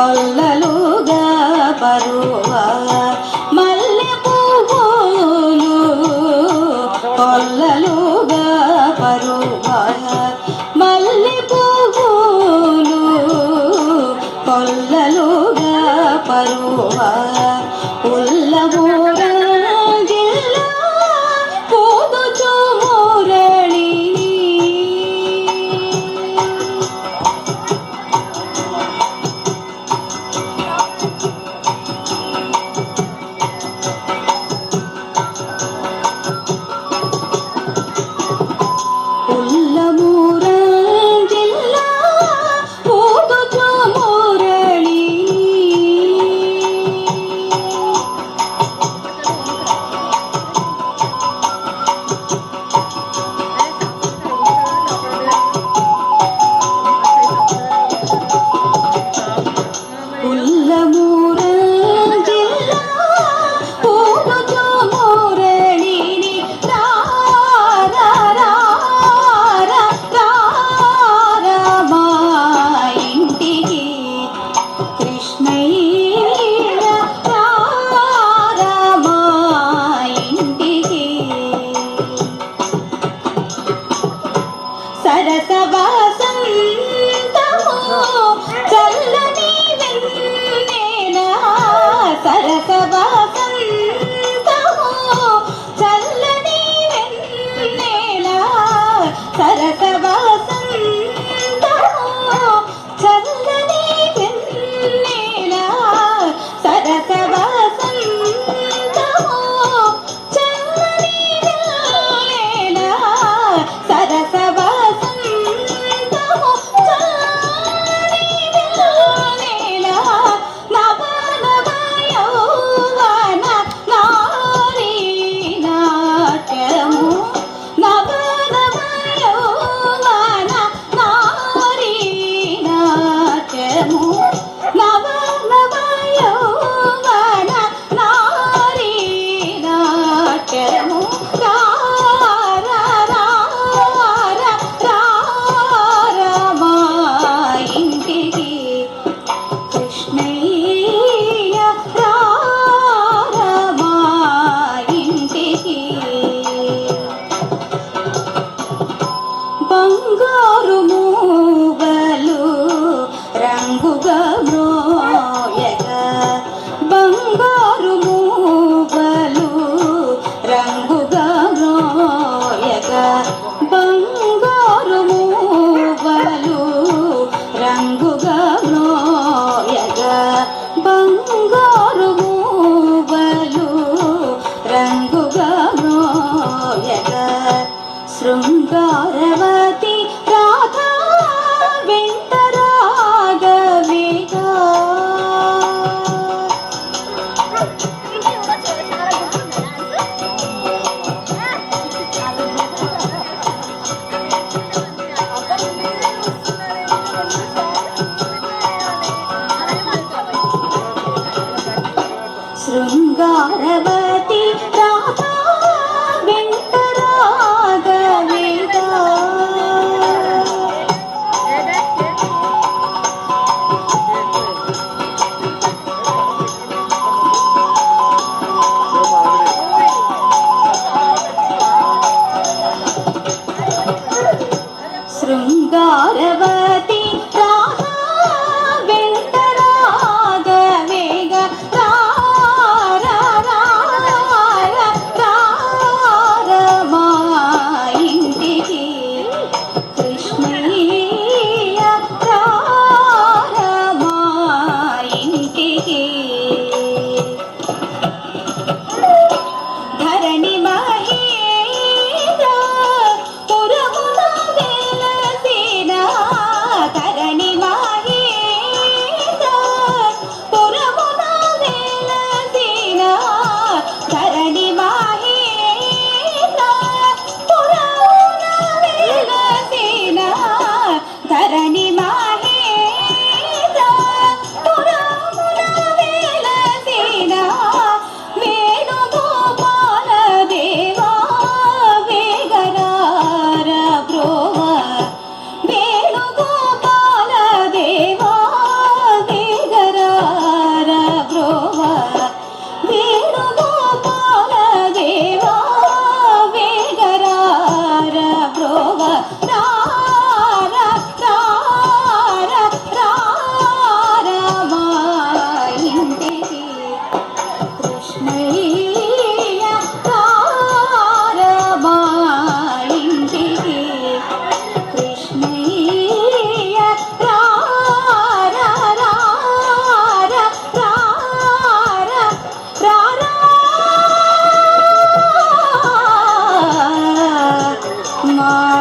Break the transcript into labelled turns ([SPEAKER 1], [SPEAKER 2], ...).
[SPEAKER 1] కొల్లలుగా పరువ మల్లె పువ్వులు కొల్లలుగా పరువ మల్లె పువ్వులు కొల్లలుగా పరువ ఉల్లమూర జిల్లా పూదుచు మురళి ఉల్లమూర జిల్లా పూదుచు మురళి ఉల్లమూర జిల్లా పూదుచు మురళిని మా ఇంటికి కృష్ణయ్య మా ఇంటికి సరసవాసంతము చల్లని వెన్నెల సరసవాసంతము చల్లని వెన్నెల సరసవాసంతము చల్లని వెన్నెల సరసవాసంతము చల్లని వెన్నెల సరసవాసంతము చల్లని వెన్నెల నవ నవ యౌవన నారీ నాట్యము నవ నవ యౌవన నారీ నాట్యము నవ నవ యౌవన నారీ నాట్యము మా ఇంటికి కృష్ణయ్య మా ఇంటికి బంగారు మూవలు రంగుగా మ్రోయగా బంగారు మూవలు రంగుగా మ్రోయగా బంగారు మూవలు రంగుగా మ్రోయగా బంగారు మూవలు రంగుగా మ్రోయగా శృంగారవతి రాధా వెంట రాగవేగా శృంగారవతి రాధా వెంట రాగవేగా శృంగారవతి రాధా వెంట రాగవేగా మా ఇంటికి కృష్ణయ్య మా ఇంటికి ధరణి మహేంద్ర పురమున వెలసిన ధరణి మహేంద్ర పురమున వెలసిన ధరణి మహేంద్ర పురమున వెలసిన ధరణి మహేంద్ర పురమున వెలసిన వేణుగోపాల దేవా వేగరార బ్రోవ వేణుగోపాల దేవా వేగరార మా